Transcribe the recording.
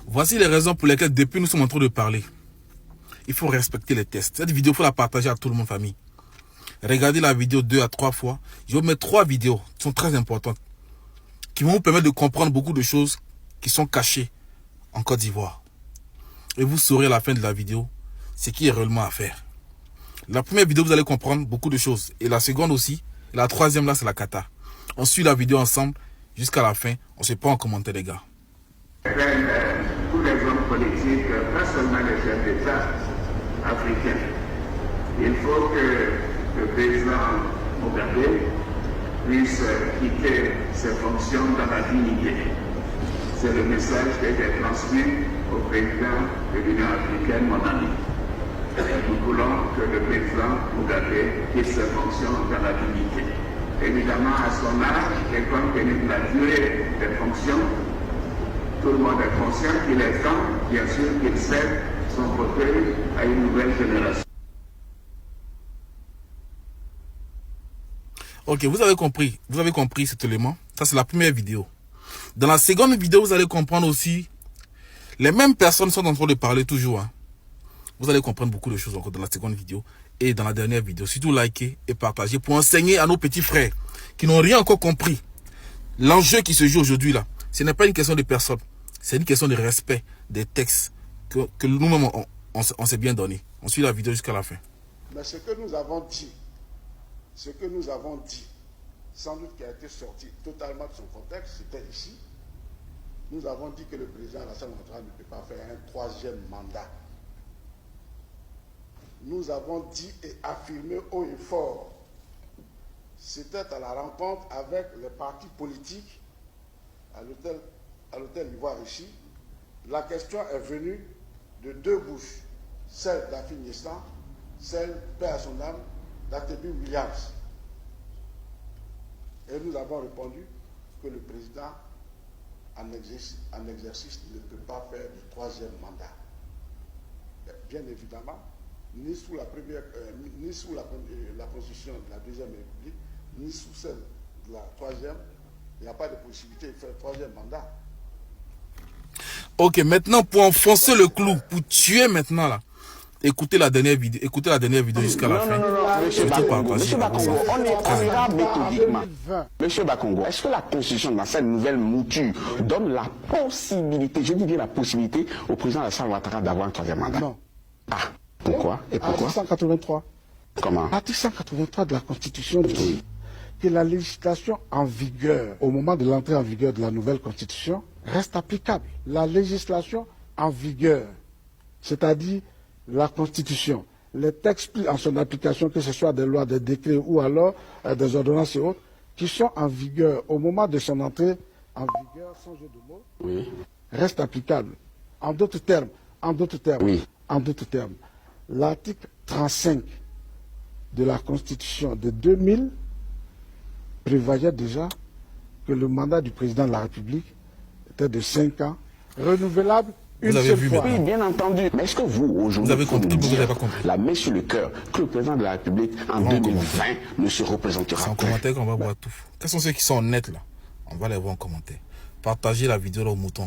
Voici les raisons pour lesquelles depuis nous sommes en train de parler. Il faut respecter les tests. Cette vidéo, il faut la partager à tout le monde, famille. Regardez la vidéo 2 à 3 fois. Je vais vous mettre 3 vidéos qui sont très importantes, qui vont vous permettre de comprendre beaucoup de choses qui sont cachées en Côte d'Ivoire. Et vous saurez à la fin de la vidéo ce qui est réellement à faire. La première vidéo, vous allez comprendre beaucoup de choses. Et la seconde aussi. Et la troisième, là, c'est la cata. On suit la vidéo ensemble jusqu'à la fin. On ne se pas en commentaire, les gars. Tous les hommes politiques, pas seulement les chefs d'État africains. Il faut que le président Mugabe puisse quitter ses fonctions dans la dignité. C'est le message que j'ai transmis au président de l'Union africaine, mon ami. Nous voulons que le président Mugabe quitte ses fonctions dans la dignité. Évidemment, à son âge, et compte tenu de la durée des fonctions, tout le monde est conscient qu'il est temps, bien sûr, qu'il cède son fauteuil à une nouvelle génération. Ok, vous avez compris cet élément. Ça, c'est la première vidéo. Dans la seconde vidéo, vous allez comprendre aussi, les mêmes personnes sont en train de parler toujours. Hein. Vous allez comprendre beaucoup de choses encore dans la seconde vidéo et dans la dernière vidéo. Surtout likez et partagez pour enseigner à nos petits frères qui n'ont rien encore compris. L'enjeu qui se joue aujourd'hui là, ce n'est pas une question de personne. C'est une question de respect des textes que nous-mêmes on s'est bien donné. On suit la vidéo jusqu'à la fin. Mais ce que nous avons dit, sans doute qui a été sorti totalement de son contexte, c'était ici. Nous avons dit que le président Alassane Ouattara ne peut pas faire un troisième mandat. Nous avons dit et affirmé haut et fort. C'était à la rencontre avec les partis politiques à l'hôtel Ivoire ici. La question est venue de deux bouches, celle d'Afi Niestan, celle, paix à son âme, d'Atebi Williams. Et nous avons répondu que le président en exercice ne peut pas faire du troisième mandat. Bien évidemment, ni sous la constitution de la Deuxième République, ni sous celle de la troisième, il n'y a pas de possibilité de faire un troisième mandat. Ok, maintenant pour enfoncer le clou, pour tuer maintenant là, écoutez la dernière vidéo jusqu'à la fin. Non, Monsieur Bakongo, on ira méthodiquement. Monsieur Bakongo, est-ce que la Constitution, dans cette nouvelle mouture, donne la possibilité, je dis bien la possibilité, au président Alassane Ouattara d'avoir un troisième mandat? Non. Ah, pourquoi? Et pourquoi? Article 183. Comment? Article 183 de la Constitution dit que la législation en vigueur, au moment de l'entrée en vigueur de la nouvelle Constitution, reste applicable. La législation en vigueur, c'est-à-dire la Constitution, les textes pris en son application, que ce soit des lois, des décrets ou alors des ordonnances et autres, qui sont en vigueur au moment de son entrée en vigueur, sans jeu de mots, Oui. restent applicables. En d'autres termes, Oui. l'article 35 de la Constitution de 2000 prévoyait déjà que le mandat du président de la République était de 5 ans, renouvelable une seule fois. Oui, bien entendu. Mais est-ce que vous, aujourd'hui, Vous avez compris, vous n'avez pas compris. la main sur le cœur, que le président de la République, en 2020, ne se représentera C'est en plus? commentaire qu'on va voir tout. Quels sont ceux qui sont honnêtes là? On va les voir en commentaire. Partagez la vidéo là au mouton.